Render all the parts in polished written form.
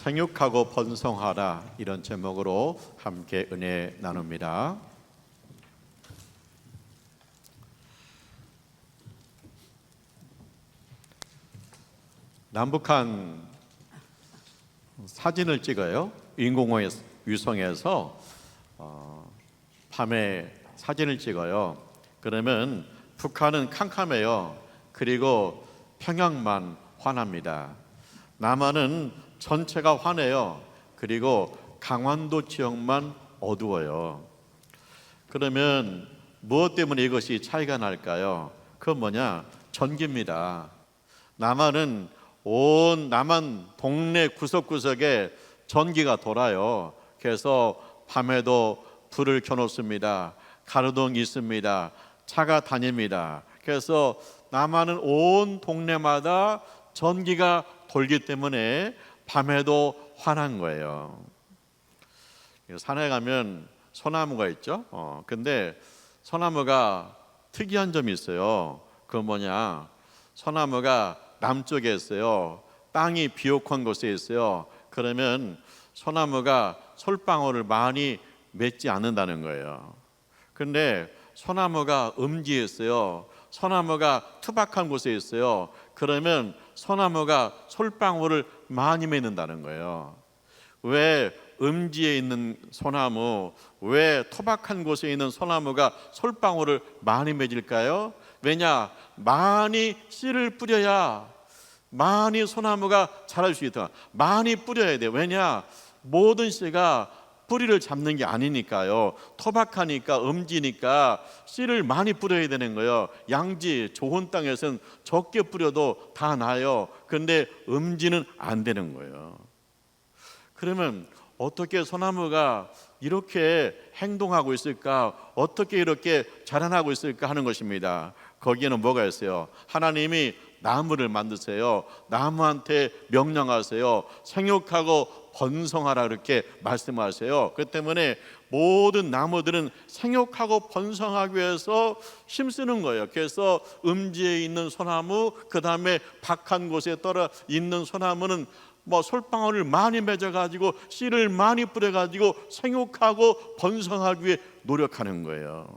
생육하고 번성하라, 이런 제목으로 함께 은혜 나눕니다. 남북한 사진을 찍어요. 인공호의 위성에서 밤에 사진을 찍어요. 그러면 북한은 캄캄해요. 그리고 평양만 환합니다. 남한은 전체가 환해요. 그리고 강원도 지역만 어두워요. 그러면 무엇 때문에 이것이 차이가 날까요? 그건 뭐냐? 전기입니다. 남한은 온 남한 동네 구석구석에 전기가 돌아요. 그래서 밤에도 불을 켜놓습니다. 가로등 있습니다. 차가 다닙니다. 그래서 남한은 온 동네마다 전기가 돌기 때문에 밤에도 환한 거예요. 산에 가면 소나무가 있죠. 근데 소나무가 특이한 점이 있어요. 그건 뭐냐? 소나무가 남쪽에 있어요. 땅이 비옥한 곳에 있어요. 그러면 소나무가 솔방울을 많이 맺지 않는다는 거예요. 근데 소나무가 음지에 있어요. 소나무가 투박한 곳에 있어요. 그러면 소나무가 솔방울을 많이 맺는다는 거예요. 왜 음지에 있는 소나무, 왜 토박한 곳에 있는 소나무가 솔방울을 많이 맺을까요? 왜냐? 많이 씨를 뿌려야 많이 소나무가 자랄 수 있다. 많이 뿌려야 돼. 왜냐? 모든 씨가 뿌리를 잡는 게 아니니까요. 토박하니까, 음지니까 씨를 많이 뿌려야 되는 거예요. 양지, 좋은 땅에서는 적게 뿌려도 다 나요. 그런데 음지는 안 되는 거예요. 그러면 어떻게 소나무가 이렇게 행동하고 있을까? 어떻게 이렇게 자라나고 있을까 하는 것입니다. 거기에는 뭐가 있어요? 하나님이 나무를 만드세요. 나무한테 명령하세요. 생육하고 번성하라, 그렇게 말씀하세요. 그 때문에 모든 나무들은 생육하고 번성하기 위해서 힘쓰는 거예요. 그래서 음지에 있는 소나무, 그 다음에 박한 곳에 떨어 있는 소나무는 솔방울을 많이 맺어가지고 씨를 많이 뿌려가지고 생육하고 번성하기 위해 노력하는 거예요.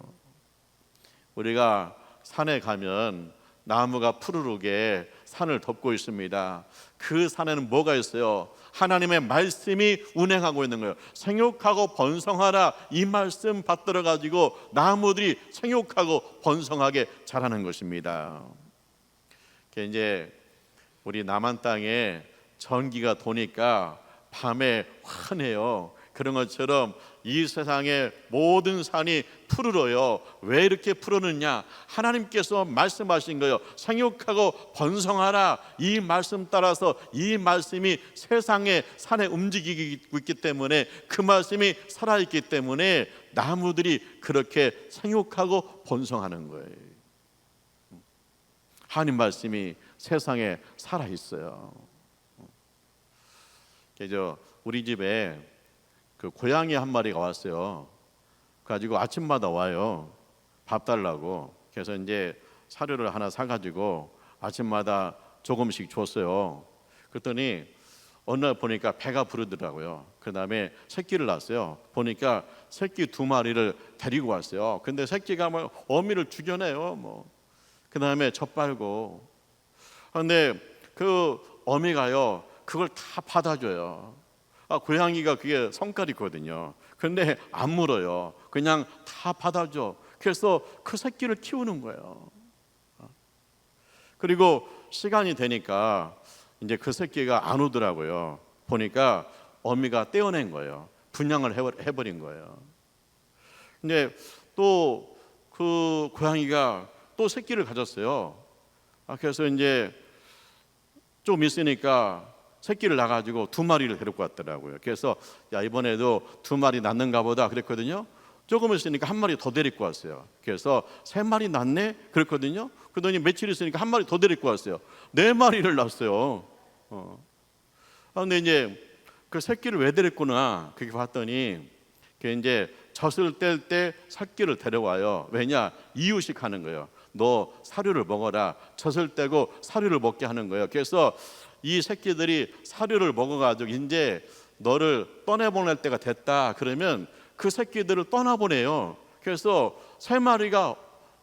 우리가 산에 가면 나무가 푸르르게 산을 덮고 있습니다. 그 산에는 뭐가 있어요? 하나님의 말씀이 운행하고 있는 거예요. 생육하고 번성하라, 이 말씀 받들어 가지고 나무들이 생육하고 번성하게 자라는 것입니다. 이제 우리 남한 땅에 전기가 도니까 밤에 환해요. 그런 것처럼 이 세상의 모든 산이 푸르러요. 왜 이렇게 푸르느냐? 하나님께서 말씀하신 거예요. 생육하고 번성하라, 이 말씀 따라서 이 말씀이 세상의 산에 움직이고 있기 때문에, 그 말씀이 살아있기 때문에 나무들이 그렇게 생육하고 번성하는 거예요. 하나님 말씀이 세상에 살아있어요. 그래서 우리 집에 그 고양이 한 마리가 왔어요. 가지고 아침마다 와요. 밥 달라고. 그래서 이제 사료를 하나 사가지고 아침마다 조금씩 줬어요. 그랬더니 어느 날 보니까 배가 부르더라고요. 그 다음에 새끼를 낳았어요. 보니까 새끼 2마리를 데리고 왔어요. 근데 새끼가 어미를 죽여내요. 그 다음에 젖빨고. 근데 그 어미가요, 그걸 다 받아줘요. 고양이가 그게 성깔이거든요. 그런데 안 물어요. 그냥 다 받아줘. 그래서 그 새끼를 키우는 거예요. 그리고 시간이 되니까 이제 그 새끼가 안 오더라고요. 보니까 어미가 떼어낸 거예요. 분양을 해버린 거예요. 근데 또 그 고양이가 또 새끼를 가졌어요. 그래서 이제 좀 있으니까 새끼를 낳아가지고 2마리를 데리고 왔더라고요. 그래서 이번에도 2마리 낳는가 보다 그랬거든요. 조금 있으니까 1마리 더 데리고 왔어요. 그래서 3마리 낳네 그랬거든요. 그러더니 며칠 있으니까 1마리 더 데리고 왔어요. 4마리를 낳았어요. 근데 이제 그 새끼를 왜 데렸구나 그렇게 봤더니, 그 이제 젖을 뗄 때 새끼를 데려와요. 왜냐? 이유식 하는 거예요. 너 사료를 먹어라. 젖을 떼고 사료를 먹게 하는 거예요. 그래서 이 새끼들이 사료를 먹어가지고 이제 너를 떠내보낼 때가 됐다 그러면 그 새끼들을 떠나보내요. 그래서 3마리가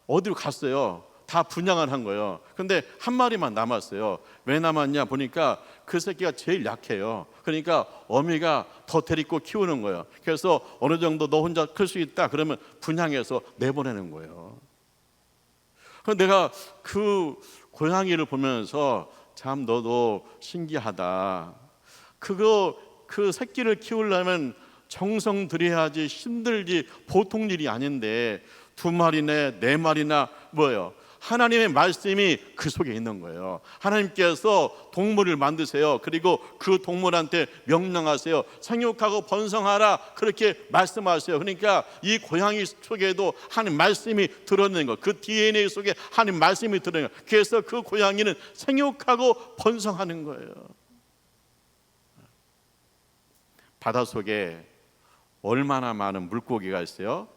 어디로 갔어요. 다 분양을 한 거예요. 근데 한 마리만 남았어요. 왜 남았냐 보니까 그 새끼가 제일 약해요. 그러니까 어미가 더 데리고 키우는 거예요. 그래서 어느 정도 너 혼자 클 수 있다 그러면 분양해서 내보내는 거예요. 내가 그 고양이를 보면서 참 너도 신기하다. 그 새끼를 키우려면 정성 들여야지, 힘들지, 보통 일이 아닌데 2마리네 4마리나 뭐예요? 하나님의 말씀이 그 속에 있는 거예요. 하나님께서 동물을 만드세요. 그리고 그 동물한테 명령하세요. 생육하고 번성하라 그렇게 말씀하세요. 그러니까 이 고양이 속에도 하나님 말씀이 들어있는 거, 그 DNA 속에 하나님 말씀이 들어있는 거. 그래서 그 고양이는 생육하고 번성하는 거예요. 바닷속에 얼마나 많은 물고기가 있어요?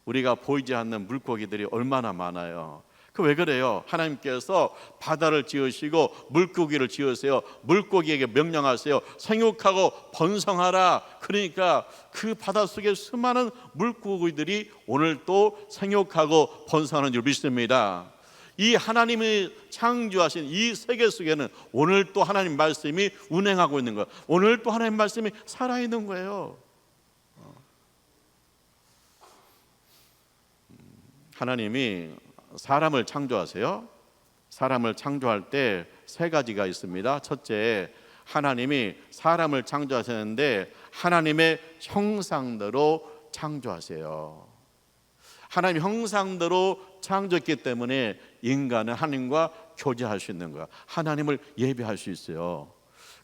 우리가 보이지 않는 물고기들이 얼마나 많아요. 왜 그래요? 하나님께서 바다를 지으시고 물고기를 지으세요. 물고기에게 명령하세요. 생육하고 번성하라. 그러니까 그 바닷속에 수많은 물고기들이 오늘 또 생육하고 번성하는 줄 믿습니다. 이 하나님이 창조하신 이 세계 속에는 오늘 또 하나님 말씀이 운행하고 있는 거예요. 오늘 또 하나님 말씀이 살아있는 거예요. 하나님이 사람을 창조하세요. 사람을 창조할 때 3가지가 있습니다. 첫째, 하나님이 사람을 창조하셨는데 하나님의 형상대로 창조하세요. 하나님 형상대로 창조했기 때문에 인간은 하나님과 교제할 수 있는 거야. 하나님을 예배할 수 있어요.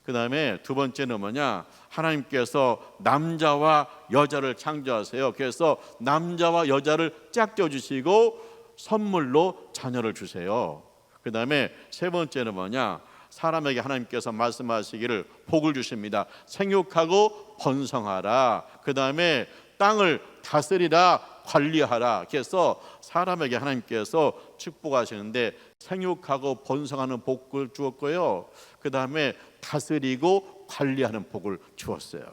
그 다음에 2번째는 뭐냐? 하나님께서 남자와 여자를 창조하세요. 그래서 남자와 여자를 짝져 주시고 선물로 자녀를 주세요. 그 다음에 3번째는 뭐냐? 사람에게 하나님께서 말씀하시기를 복을 주십니다. 생육하고 번성하라. 그 다음에 땅을 다스리라, 관리하라. 그래서 사람에게 하나님께서 축복하시는데 생육하고 번성하는 복을 주었고요. 그 다음에 다스리고 관리하는 복을 주었어요.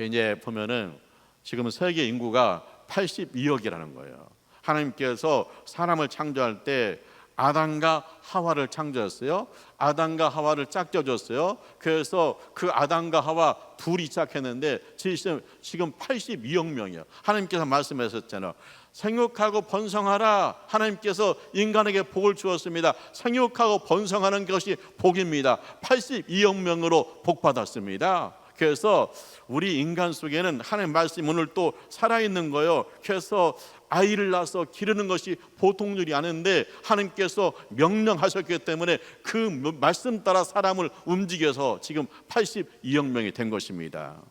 이제 보면은 지금 세계 인구가 82억이라는 거예요. 하나님께서 사람을 창조할 때 아담과 하와를 창조했어요. 아담과 하와를 짝져줬어요. 그래서 그 아담과 하와 둘이 시작했는데 지금 82억 명이에요. 하나님께서 말씀하셨잖아요. 생육하고 번성하라. 하나님께서 인간에게 복을 주었습니다. 생육하고 번성하는 것이 복입니다. 82억 명으로 복받았습니다. 그래서 우리 인간 속에는 하나님 말씀이 오늘 또 살아있는 거예요. 그래서 아이를 낳아서 기르는 것이 보통 일이 아닌데 하나님께서 명령하셨기 때문에 그 말씀 따라 사람을 움직여서 지금 82억 명이 된 것입니다.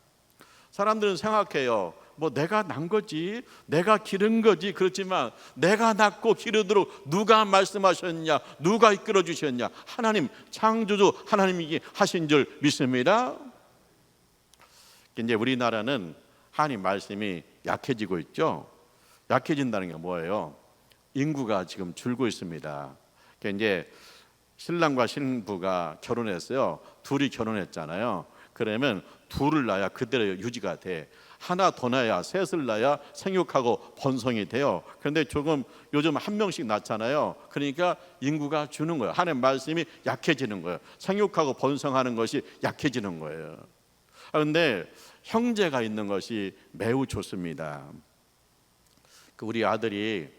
사람들은 생각해요. 내가 낳은 거지, 내가 기른 거지. 그렇지만 내가 낳고 기르도록 누가 말씀하셨냐, 누가 이끌어 주셨냐? 하나님, 창조주 하나님이 하신 줄 믿습니다. 이제 우리나라는 하나님 말씀이 약해지고 있죠. 약해진다는 게 뭐예요? 인구가 지금 줄고 있습니다. 이제 신랑과 신부가 결혼했어요. 둘이 결혼했잖아요. 그러면 둘을 낳아야 그대로 유지가 돼. 하나 더 낳아야, 셋을 낳아야 생육하고 번성이 돼요. 그런데 요즘 한 명씩 낳잖아요. 그러니까 인구가 주는 거예요. 하나님 말씀이 약해지는 거예요. 생육하고 번성하는 것이 약해지는 거예요. 그런데 형제가 있는 것이 매우 좋습니다. 우리 아들이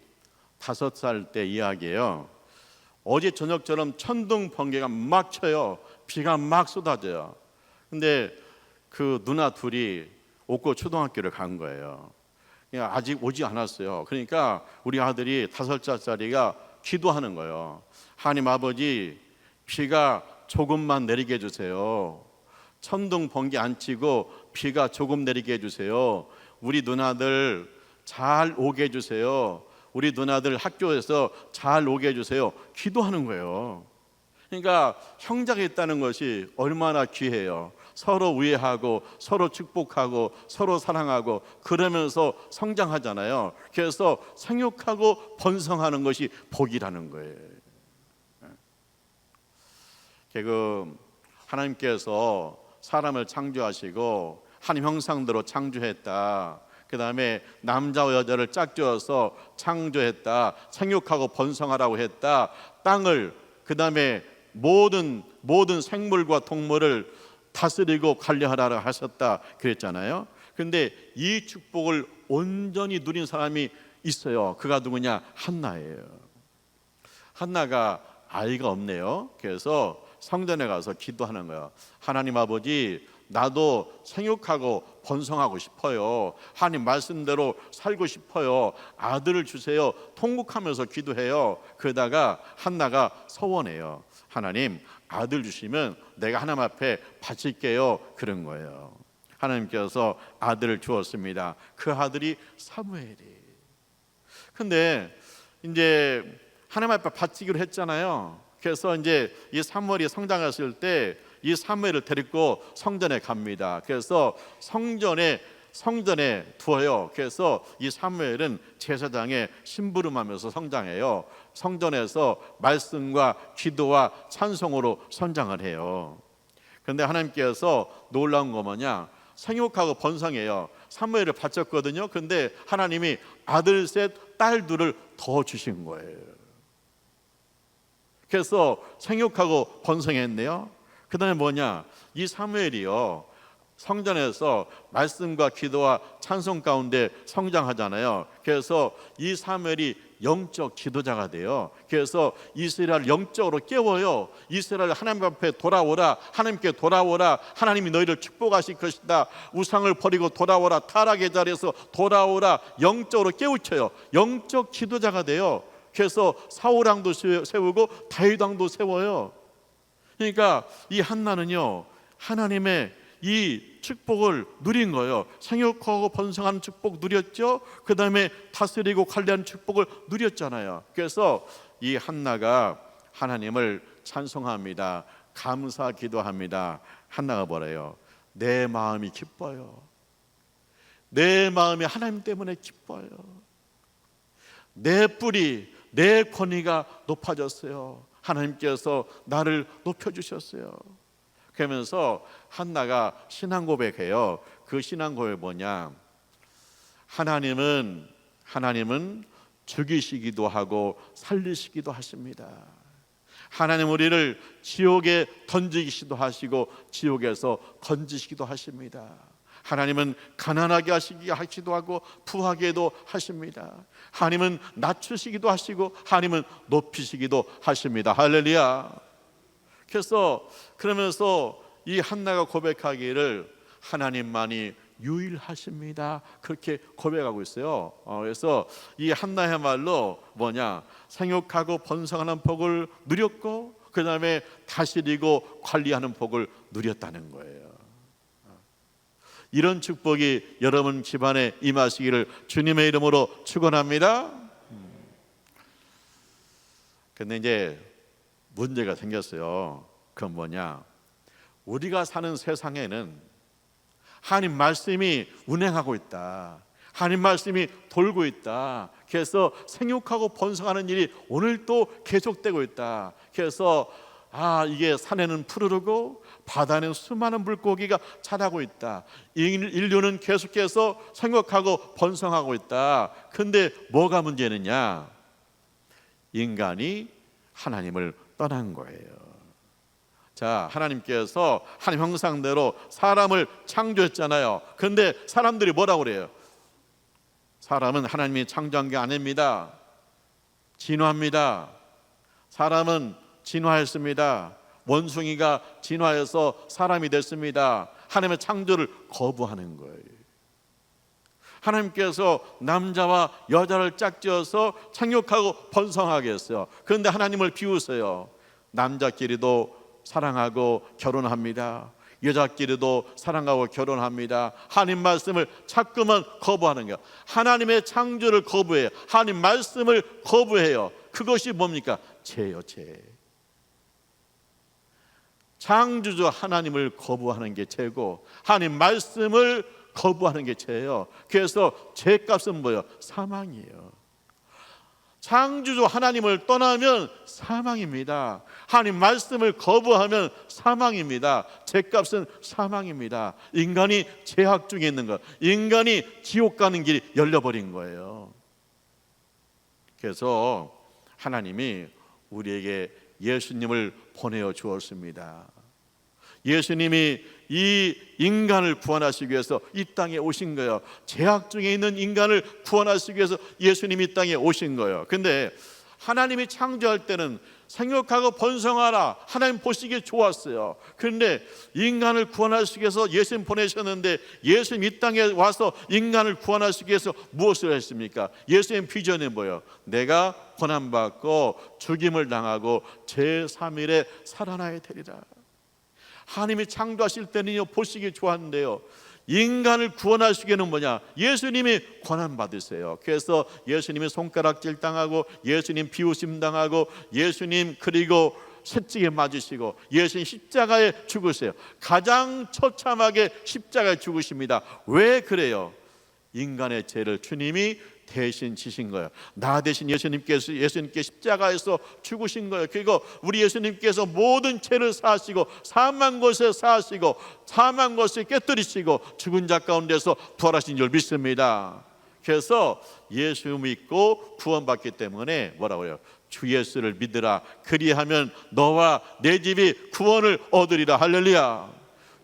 5살 때 이야기예요. 어제 저녁처럼 천둥 번개가 막 쳐요. 비가 막 쏟아져요. 근데 그 누나 둘이 옥고 초등학교를 간 거예요. 아직 오지 않았어요. 그러니까 우리 아들이 5살짜리가 기도하는 거예요. 하나님 아버지, 비가 조금만 내리게 해주세요. 천둥 번개 안 치고 비가 조금 내리게 해주세요. 우리 누나들 잘 오게 해주세요. 우리 누나들 학교에서 잘 오게 해주세요. 기도하는 거예요. 그러니까 형제가 있다는 것이 얼마나 귀해요. 서로 우애하고 서로 축복하고 서로 사랑하고 그러면서 성장하잖아요. 그래서 생육하고 번성하는 것이 복이라는 거예요. 하나님께서 사람을 창조하시고 하나님 형상대로 창조했다. 그 다음에 남자와 여자를 짝지어서 창조했다. 생육하고 번성하라고 했다. 땅을, 그 다음에 모든 생물과 동물을 다스리고 관리하라 하셨다 그랬잖아요. 근데 이 축복을 온전히 누린 사람이 있어요. 그가 누구냐? 한나예요. 한나가 아이가 없네요. 그래서 성전에 가서 기도하는 거예요. 하나님 아버지, 나도 생육하고 번성하고 싶어요. 하나님 말씀대로 살고 싶어요. 아들을 주세요. 통곡하면서 기도해요. 그러다가 한나가 서원해요. 하나님, 아들 주시면 내가 하나님 앞에 바칠게요. 그런 거예요. 하나님께서 아들을 주었습니다. 그 아들이 사무엘이. 근데 이제 하나님 앞에 바치기로 했잖아요. 그래서 이제 이 사무엘이 성장했을 때 이 사무엘을 데리고 성전에 갑니다. 그래서 성전에 두어요. 그래서 이 사무엘은 제사장의 심부름하면서 성장해요. 성전에서 말씀과 기도와 찬송으로 성장을 해요. 그런데 하나님께서 놀라운 거 뭐냐? 생육하고 번성해요. 사무엘을 바쳤거든요. 근데 하나님이 아들 셋, 딸 둘을 더 주신 거예요. 그래서 생육하고 번성했네요. 그 다음에 뭐냐? 이 사무엘이요, 성전에서 말씀과 기도와 찬송 가운데 성장하잖아요. 그래서 이 사무엘이 영적 지도자가 돼요. 그래서 이스라엘을 영적으로 깨워요. 이스라엘 하나님 앞에 돌아오라, 하나님께 돌아오라, 하나님이 너희를 축복하실 것이다, 우상을 버리고 돌아오라, 타락의 자리에서 돌아오라, 영적으로 깨우쳐요. 영적 지도자가 돼요. 그래서 사울 왕도 세우고 다윗 왕도 세워요. 그러니까 이 한나는요, 하나님의 이 축복을 누린 거예요. 생육하고 번성하는 축복 누렸죠. 그 다음에 다스리고 관리하는 축복을 누렸잖아요. 그래서 이 한나가 하나님을 찬송합니다. 감사 기도합니다. 한나가 뭐래요? 내 마음이 기뻐요. 내 마음이 하나님 때문에 기뻐요. 내 뿌리, 내 권위가 높아졌어요. 하나님께서 나를 높여주셨어요. 그러면서 한나가 신앙 고백해요. 그 신앙 고백이 뭐냐? 하나님은 죽이시기도 하고 살리시기도 하십니다. 하나님 우리를 지옥에 던지시기도 하시고 지옥에서 건지시기도 하십니다. 하나님은 가난하게 하시기도 하고 부하게도 하십니다. 하나님은 낮추시기도 하시고 하나님은 높이시기도 하십니다. 할렐루야. 그래서 그러면서 이 한나가 고백하기를 하나님만이 유일하십니다. 그렇게 고백하고 있어요. 그래서 이 한나야말로 뭐냐? 생육하고 번성하는 복을 누렸고 그 다음에 다스리고 관리하는 복을 누렸다는 거예요. 이런 축복이 여러분 집안에 임하시기를 주님의 이름으로 축원합니다. 근데 이제 문제가 생겼어요. 그건 뭐냐? 우리가 사는 세상에는 하나님 말씀이 운행하고 있다. 하나님 말씀이 돌고 있다. 그래서 생육하고 번성하는 일이 오늘 또 계속되고 있다. 그래서 이게 산에는 푸르르고 바다는 수많은 물고기가 자라고 있다. 인류는 계속해서 생육하고 번성하고 있다. 근데 뭐가 문제느냐? 인간이 하나님을 떠난 거예요. 자, 하나님께서 하나님 형상대로 사람을 창조했잖아요. 근데 사람들이 뭐라고 그래요? 사람은 하나님이 창조한 게 아닙니다. 진화입니다. 사람은 진화했습니다. 원숭이가 진화해서 사람이 됐습니다. 하나님의 창조를 거부하는 거예요. 하나님께서 남자와 여자를 짝지어서 생육하고 번성하게 했어요. 그런데 하나님을 비웃어요. 남자끼리도 사랑하고 결혼합니다. 여자끼리도 사랑하고 결혼합니다. 하나님 말씀을 자꾸만 거부하는 거예요. 하나님의 창조를 거부해요. 하나님 말씀을 거부해요. 그것이 뭡니까? 죄예요, 죄. 창조주 하나님을 거부하는 게 죄고 하나님 말씀을 거부하는 게 죄예요. 그래서 죄값은 뭐예요? 사망이에요. 창조주 하나님을 떠나면 사망입니다. 하나님 말씀을 거부하면 사망입니다. 죄값은 사망입니다. 인간이 죄악 중에 있는 것, 인간이 지옥 가는 길이 열려버린 거예요. 그래서 하나님이 우리에게 예수님을 보내어 주었습니다. 예수님이 이 인간을 구원하시기 위해서 이 땅에 오신 거예요. 죄악 중에 있는 인간을 구원하시기 위해서 예수님이 이 땅에 오신 거예요. 근데 하나님이 창조할 때는 생육하고 번성하라, 하나님 보시기에 좋았어요. 그런데 인간을 구원하시기 위해서 예수님 보내셨는데, 예수님 이 땅에 와서 인간을 구원하시기 위해서 무엇을 했습니까? 예수님 비전이 뭐예요? 내가 고난받고 죽임을 당하고 제3일에 살아나야 되리라. 하나님이 창조하실 때는요, 보시기 좋았는데요, 인간을 구원하시기에는 뭐냐? 예수님이 고난받으세요. 그래서 예수님이 손가락질 당하고, 예수님 비웃음 당하고, 예수님 그리고 채찍에 맞으시고, 예수님 십자가에 죽으세요. 가장 처참하게 십자가에 죽으십니다. 왜 그래요? 인간의 죄를 주님이 대신 지신 거예요. 나 대신 예수님께 십자가에서 죽으신 거예요. 그리고 우리 예수님께서 모든 죄를 사하시고, 사망 것을 사하시고, 사망 것을 깨뜨리시고, 죽은 자 가운데서 부활하신 줄 믿습니다. 그래서 예수 믿고 구원받기 때문에 뭐라고요? 주 예수를 믿으라. 그리하면 너와 내 집이 구원을 얻으리라. 할렐루야.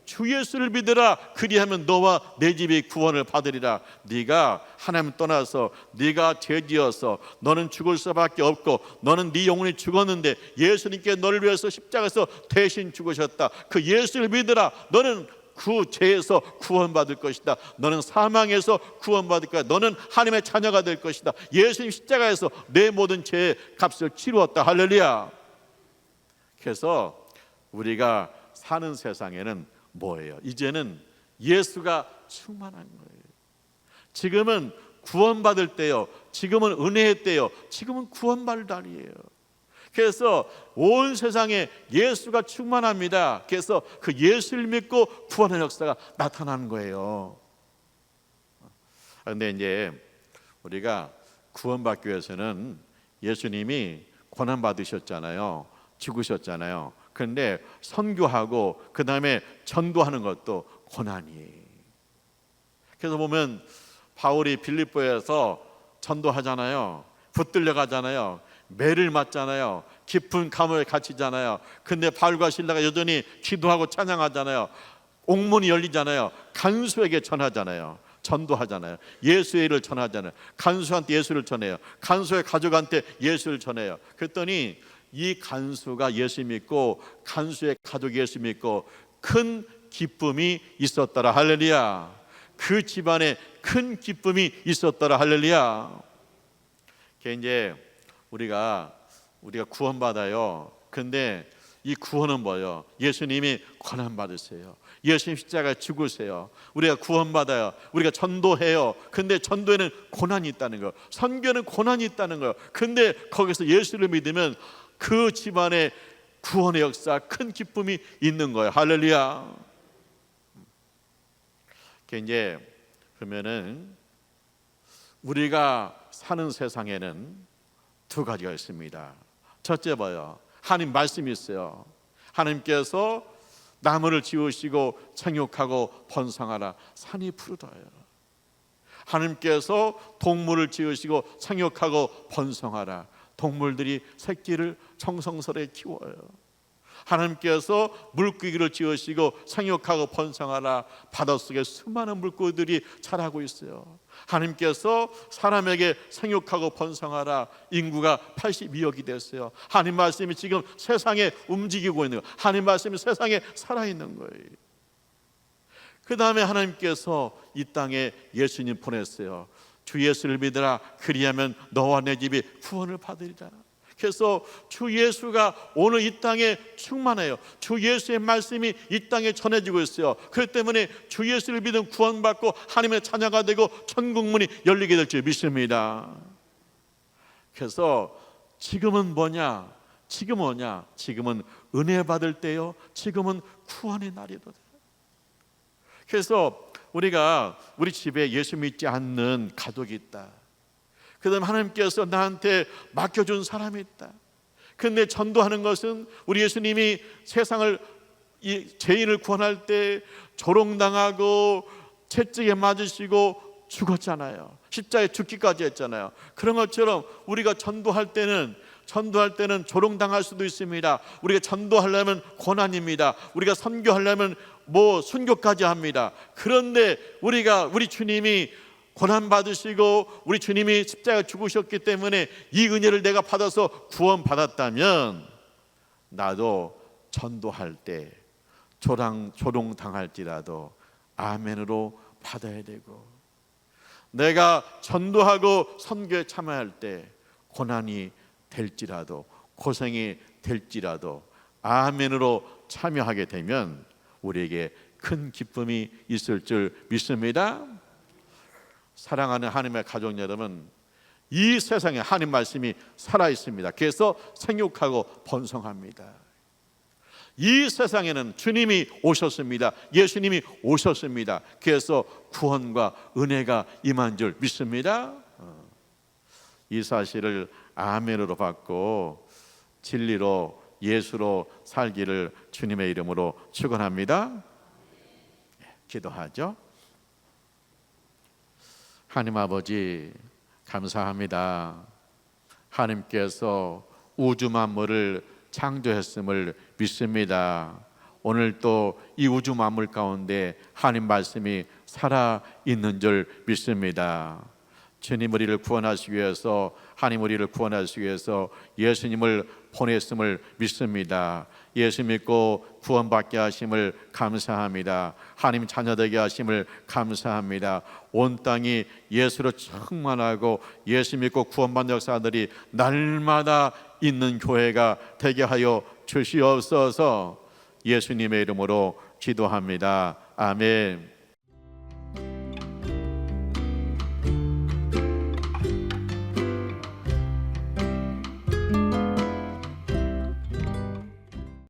주 예수를 믿으라. 그리하면 너와 내 집이 구원을 받으리라. 네가 하나님 떠나서 네가 죄지어서 너는 죽을 수밖에 없고, 너는 네 영혼이 죽었는데 예수님께 너를 위해서 십자가에서 대신 죽으셨다. 그 예수를 믿으라. 너는 그 죄에서 구원받을 것이다. 너는 사망에서 구원받을 거야. 너는 하나님의 자녀가 될 것이다. 예수님 십자가에서 내 모든 죄의 값을 치루었다. 할렐루야. 그래서 우리가 사는 세상에는 뭐예요? 이제는 예수가 충만한 거예요. 지금은 구원받을 때요, 지금은 은혜의 때요, 지금은 구원받을 날이에요. 그래서 온 세상에 예수가 충만합니다. 그래서 그 예수를 믿고 구원의 역사가 나타나는 거예요. 그런데 이제 우리가 구원받기 위해서는 예수님이 고난 받으셨잖아요. 죽으셨잖아요. 그런데 선교하고 그 다음에 전도하는 것도 고난이에요. 그래서 보면 바울이 빌립보에서 전도하잖아요. 붙들려 가잖아요. 매를 맞잖아요. 깊은 감옥에 갇히잖아요. 근데 바울과 실라가 여전히 기도하고 찬양하잖아요. 옥문이 열리잖아요. 간수에게 전하잖아요. 전도하잖아요. 예수의 일을 전하잖아요. 간수한테 예수를 전해요. 간수의 가족한테 예수를 전해요. 그랬더니 이 간수가 예수 믿고, 간수의 가족이 예수 믿고 큰 기쁨이 있었더라. 할렐루야. 그 집안에 큰 기쁨이 있었더라. 할렐루야. 이제 우리가 구원받아요. 근데 이 구원은 뭐예요? 예수님이 고난 받으세요. 예수님 십자가에 죽으세요. 우리가 구원받아요. 우리가 전도해요. 근데 전도에는 고난이 있다는 거예요. 선교는 고난이 있다는 거예요. 근데 거기서 예수를 믿으면 그 집안에 구원의 역사, 큰 기쁨이 있는 거예요. 할렐루야. 이제 그러면은 우리가 사는 세상에는 두 가지가 있습니다. 첫째 뭐예요? 하나님 말씀이 있어요. 하나님께서 나무를 지으시고 생육하고 번성하라. 산이 푸르러요. 하나님께서 동물을 지으시고 생육하고 번성하라. 동물들이 새끼를 정성스레 키워요. 하나님께서 물고기를 지으시고 생육하고 번성하라. 바닷속에 수많은 물고기들이 자라고 있어요. 하나님께서 사람에게 생육하고 번성하라. 인구가 82억이 됐어요. 하나님 말씀이 지금 세상에 움직이고 있는 거예요. 하나님 말씀이 세상에 살아있는 거예요. 그 다음에 하나님께서 이 땅에 예수님 보냈어요. 주 예수를 믿으라. 그리하면 너와 내 집이 구원을 받으리라. 그래서 주 예수가 오늘 이 땅에 충만해요. 주 예수의 말씀이 이 땅에 전해지고 있어요. 그렇기 때문에 주 예수를 믿으면 구원받고 하나님의 자녀가 되고 천국문이 열리게 될 줄 믿습니다. 그래서 지금은 뭐냐? 지금은 은혜 받을 때요. 지금은 구원의 날이다. 그래서 우리 집에 예수 믿지 않는 가족이 있다. 그다음에 하나님께서 나한테 맡겨준 사람이 있다. 근데 전도하는 것은 우리 예수님이 세상을 이 죄인을 구원할 때 조롱당하고 채찍에 맞으시고 죽었잖아요. 십자가에 죽기까지 했잖아요. 그런 것처럼 우리가 전도할 때는 조롱당할 수도 있습니다. 우리가 전도하려면 고난입니다. 우리가 선교하려면 순교까지 합니다. 그런데 우리 주님이 고난 받으시고 우리 주님이 십자가에 죽으셨기 때문에 이 은혜를 내가 받아서 구원 받았다면 나도 전도할 때 조롱 당할지라도 아멘으로 받아야 되고, 내가 전도하고 선교에 참여할 때 고난이 될지라도 고생이 될지라도 아멘으로 참여하게 되면 우리에게 큰 기쁨이 있을 줄 믿습니다. 사랑하는 하나님의 가족 여러분, 이 세상에 하나님 말씀이 살아 있습니다. 그래서 생육하고 번성합니다. 이 세상에는 주님이 오셨습니다. 예수님이 오셨습니다. 그래서 구원과 은혜가 임한 줄 믿습니다. 이 사실을 아멘으로 받고 진리로 예수로 살기를 주님의 이름으로 축원합니다. 기도하죠. 하나님 아버지, 감사합니다. 하나님께서 우주 만물을 창조했음을 믿습니다. 오늘 또 이 우주 만물 가운데 하나님 말씀이 살아 있는 줄 믿습니다. 주님 우리를 구원하시기 위해서, 하나님 우리를 구원하시기 위해서 예수님을 보냈음을 믿습니다. 예수 믿고 구원받게 하심을 감사합니다. 하나님 자녀되게 하심을 감사합니다. 온 땅이 예수로 충만하고 예수 믿고 구원받는 역사들이 날마다 있는 교회가 되게 하여 주시옵소서. 예수님의 이름으로 기도합니다. 아멘.